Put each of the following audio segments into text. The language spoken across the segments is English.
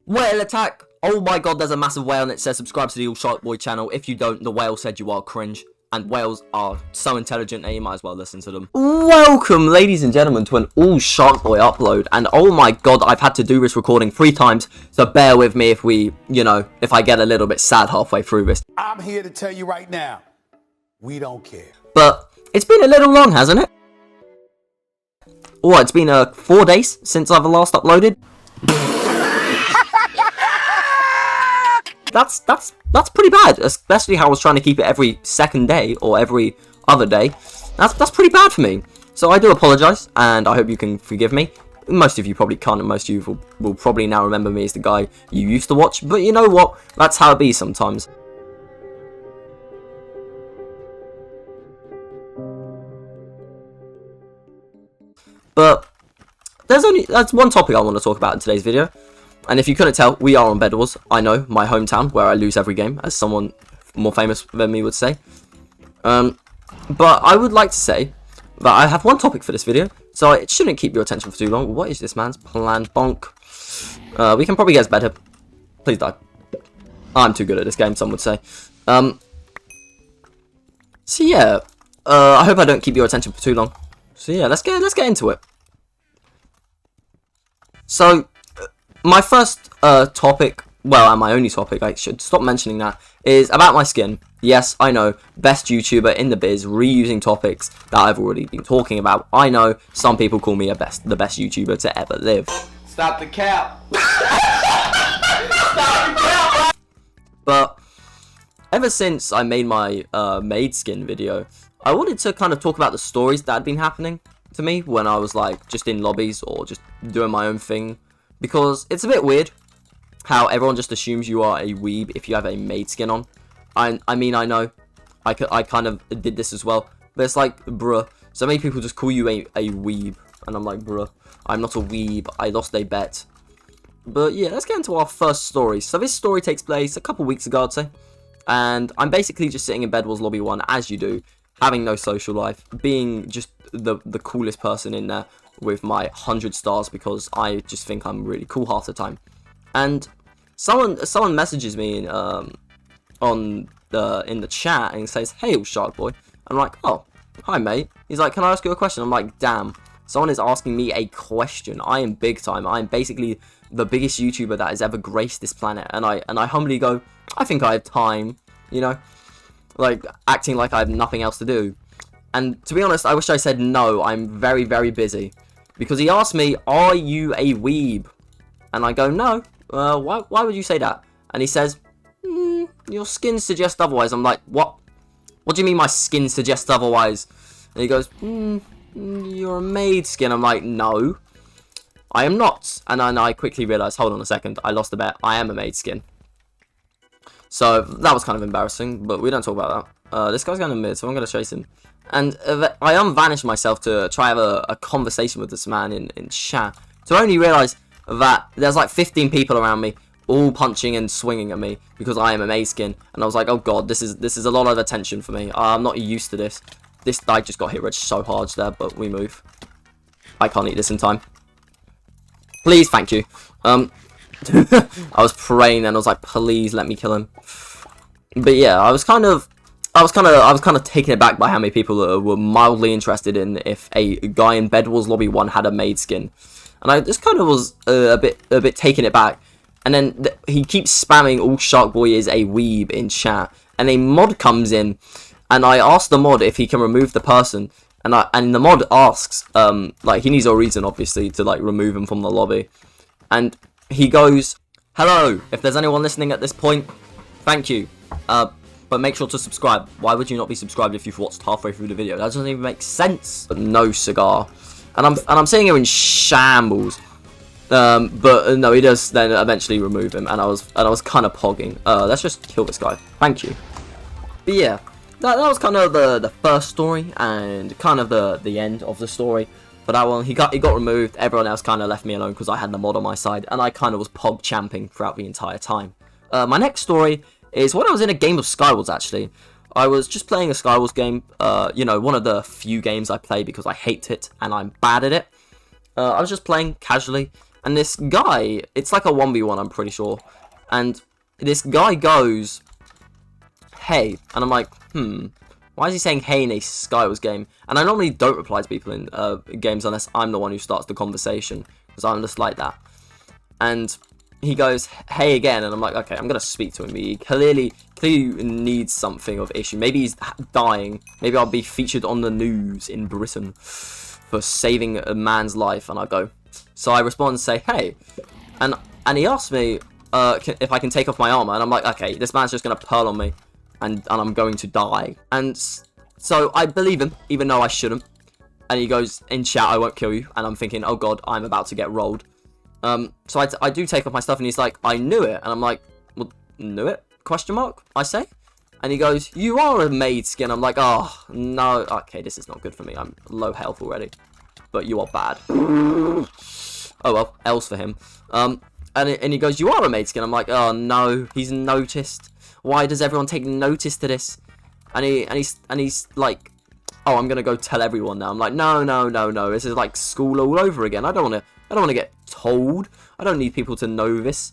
Whale attack! Oh my god, there's a massive whale and it says subscribe to the All Shark Boy channel. If you don't, the whale said you are cringe. And whales are so intelligent that you might as well listen to them. Welcome, ladies and gentlemen, to an All Shark Boy upload. And oh my god, I've had to do this recording 3 times. So bear with me if if I get a little bit sad halfway through this. I'm here to tell you right now, we don't care. But it's been a little long, hasn't it? What, it's been 4 days since I've last uploaded? That's pretty bad, especially how I was trying to keep it every second day or every other day. That's pretty bad for me. So I do apologise, and I hope you can forgive me. Most of you probably can't, and most of you will probably now remember me as the guy you used to watch. But you know what? That's how it be sometimes. But that's one topic I want to talk about in today's video. And if you couldn't tell, we are on Bedwars. I know, my hometown, where I lose every game, as someone more famous than me would say. But I would like to say that I have one topic for this video, so it shouldn't keep your attention for too long. What is this man's plan? Bonk. We can probably get us better. Please die. I'm too good at this game, some would say. So yeah, I hope I don't keep your attention for too long. So yeah, let's get into it. So my first topic, well, and my only topic, I should stop mentioning that, is about my skin. Yes, I know, best YouTuber in the biz, reusing topics that I've already been talking about. I know, some people call me the best YouTuber to ever live. Stop the cap. Stop the cap. But ever since I made my Maid skin video, I wanted to kind of talk about the stories that had been happening to me when I was like just in lobbies or just doing my own thing. Because it's a bit weird how everyone just assumes you are a weeb if you have a Maid skin on. I mean, I know, I kind of did this as well. But it's like, bruh, so many people just call you a weeb. And I'm like, bruh, I'm not a weeb, I lost a bet. But yeah, let's get into our first story. So this story takes place a couple weeks ago, I'd say. And I'm basically just sitting in Bedwars Lobby 1, as you do, having no social life, being just the coolest person in there, with my 100 stars because I just think I'm really cool half the time. And someone messages me in the chat and says, "Hey, All Shark Boy." I'm like, "Oh, hi mate." He's like, "Can I ask you a question?" I'm like, "Damn, someone is asking me a question. I am big time. I am basically the biggest YouTuber that has ever graced this planet." And I humbly go, "I think I have time," you know, like acting like I have nothing else to do. And to be honest, I wish I said no. I'm very, very busy. Because he asked me, "Are you a weeb?" And I go, "No. Why would you say that?" And he says, "Your skin suggests otherwise." I'm like, "What? What do you mean my skin suggests otherwise?" And he goes, "You're a Maid skin." I'm like, "No, I am not." And then I quickly realised, hold on a second, I lost the bet. I am a Maid skin. So that was kind of embarrassing, but we don't talk about that. This guy's going to mid, so I'm going to chase him. And I unvanished myself to try have a conversation with this man in chat, to only realise that there's like 15 people around me, all punching and swinging at me because I am a Maid skin. And I was like, oh god, this is a lot of attention for me. I'm not used to this. This guy just got hit rich so hard there, but we move. I can't eat this in time. Please, thank you. I was praying and I was like, please let me kill him. But yeah, I was kind of taken aback by how many people were mildly interested in if a guy in Bedwars Lobby 1 had a Maid skin. And I just kind of was a bit taken aback. And then he keeps spamming All Shark Boy is a weeb in chat. And a mod comes in, and I asked the mod if he can remove the person. And the mod asks, like he needs a reason obviously to like remove him from the lobby. And he goes, "Hello, if there's anyone listening at this point, thank you. But make sure to subscribe." Why would you not be subscribed if you've watched halfway through the video? That doesn't even make sense. But no cigar. And I'm sitting here in shambles. But no, he does then eventually remove him, and I was kind of pogging. Let's just kill this guy. Thank you. But yeah, that was kind of the first story and kind of the end of the story. But that one, he got removed. Everyone else kind of left me alone because I had the mod on my side, and I kind of was pog champing throughout the entire time. My next story is when I was in a game of Skywars, actually. I was just playing a Skywars game, one of the few games I play because I hate it and I'm bad at it. I was just playing casually, And this guy, it's like a 1v1, I'm pretty sure. And this guy goes, hey. And I'm like, why is he saying hey in a Skywars game? And I normally don't reply to people in games unless I'm the one who starts the conversation, because I'm just like that. And he goes, hey again, and I'm like, okay, I'm going to speak to him. He clearly needs something of issue. Maybe he's dying. Maybe I'll be featured on the news in Britain for saving a man's life. And I go, so I respond and say, hey. And he asks me if I can take off my armor. And I'm like, okay, this man's just going to pearl on me. And I'm going to die. And so I believe him, even though I shouldn't. And he goes, in chat, I won't kill you. And I'm thinking, oh god, I'm about to get rolled. So I do take off my stuff, and he's like, I knew it. And I'm like, well, knew it? Question mark, I say. And he goes, you are a Maid skin. I'm like, oh, no. Okay, this is not good for me. I'm low health already. But you are bad. Oh, well, L's for him. And he goes, you are a Maid skin. I'm like, oh, no. He's noticed. Why does everyone take notice to this? And he's like, oh, I'm going to go tell everyone now. I'm like, no. This is like school all over again. I don't want to get told. I don't need people to know this.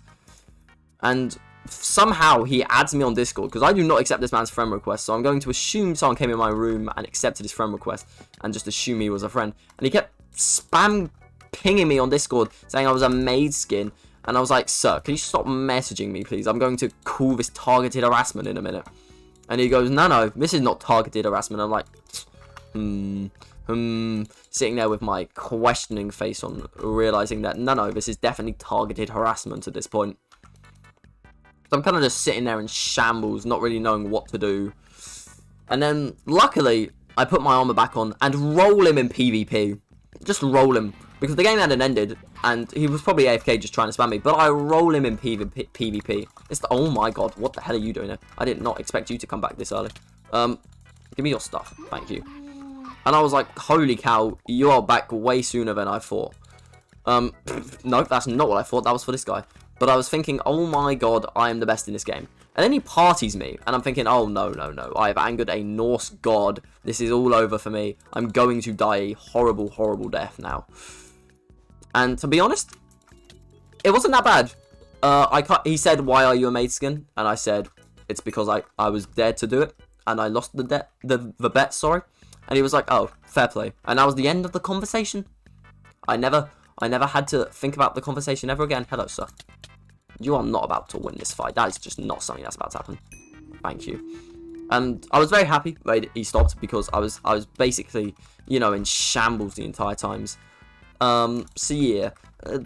And somehow he adds me on Discord, because I do not accept this man's friend request. So I'm going to assume someone came in my room and accepted his friend request and just assume he was a friend. And he kept spam pinging me on Discord saying I was a Maid skin. And I was like, sir, can you stop messaging me, please? I'm going to call this targeted harassment in a minute. And he goes, no, this is not targeted harassment. I'm like, sitting there with my questioning face on, realizing that no, this is definitely targeted harassment at this point. So I'm kind of just sitting there in shambles, not really knowing what to do. And then, luckily, I put my armor back on and roll him in PvP. Just roll him. Because the game hadn't ended, and he was probably AFK just trying to spam me. But I roll him in PvP. Oh my god, what the hell are you doing here? I did not expect you to come back this early. Give me your stuff. Thank you. And I was like, holy cow, you are back way sooner than I thought. No, that's not what I thought. That was for this guy. But I was thinking, oh my god, I am the best in this game. And then he parties me, and I'm thinking, oh no. I have angered a Norse god. This is all over for me. I'm going to die a horrible, horrible death now. And to be honest, it wasn't that bad. He said, why are you a Maid skin? And I said, it's because I was dared to do it. And I lost the bet, sorry. And he was like, oh, fair play. And that was the end of the conversation. I never had to think about the conversation ever again. Hello, sir. You are not about to win this fight. That is just not something that's about to happen. Thank you. And I was very happy when he stopped, because I was basically, you know, in shambles the entire times. So yeah,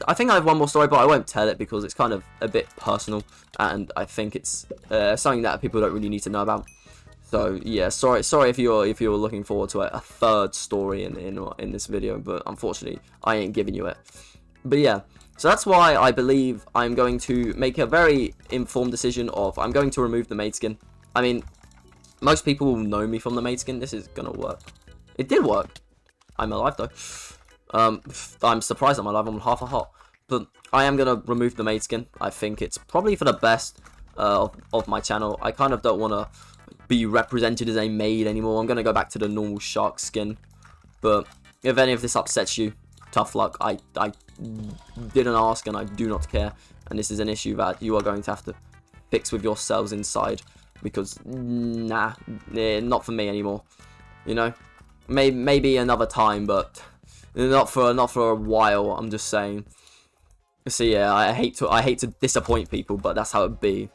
I think I have one more story, but I won't tell it because it's kind of a bit personal, and I think it's something that people don't really need to know about. So yeah, sorry if you're looking forward to a third story in this video, but unfortunately I ain't giving you it. But yeah, so that's why I believe I'm going to make a very informed decision of I'm going to remove the Maid skin. I mean, most people will know me from the Maid skin. This is gonna work. It did work. I'm alive though. I'm surprised I'm alive. I'm half a heart. But I am gonna remove the Maid skin. I think it's probably for the best of my channel. I kind of don't want to be represented as a Maid anymore. I'm gonna go back to the normal shark skin. But if any of this upsets you, tough luck. I didn't ask, and I do not care. And this is an issue that you are going to have to fix with yourselves inside, because nah, not for me anymore. You know, maybe another time, but not for a while. I'm just saying. So yeah, I hate to disappoint people, but that's how it be.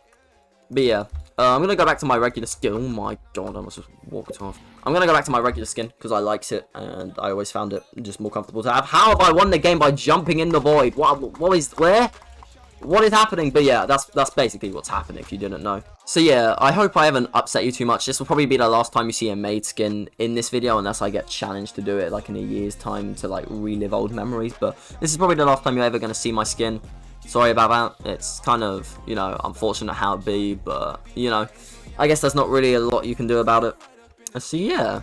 But yeah, I'm gonna go back to my regular skin. Oh my god, I almost just walked off. I'm gonna go back to my regular skin because I liked it, and I always found it just more comfortable to have. How have I won the game? By jumping in the void? What is happening? But yeah, that's basically what's happening if you didn't know. So yeah, I hope I haven't upset you too much. This will probably be the last time you see a Maid skin in this video, unless I get challenged to do it like in a year's time to like relive old memories. But this is probably the last time you're ever gonna see my skin. Sorry about that. It's kind of, you know, unfortunate how it be, but you know, I guess there's not really a lot you can do about it. So yeah,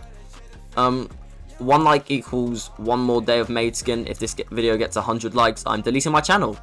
1 like equals 1 more day of Maid skin. If this video gets 100 likes, I'm deleting my channel.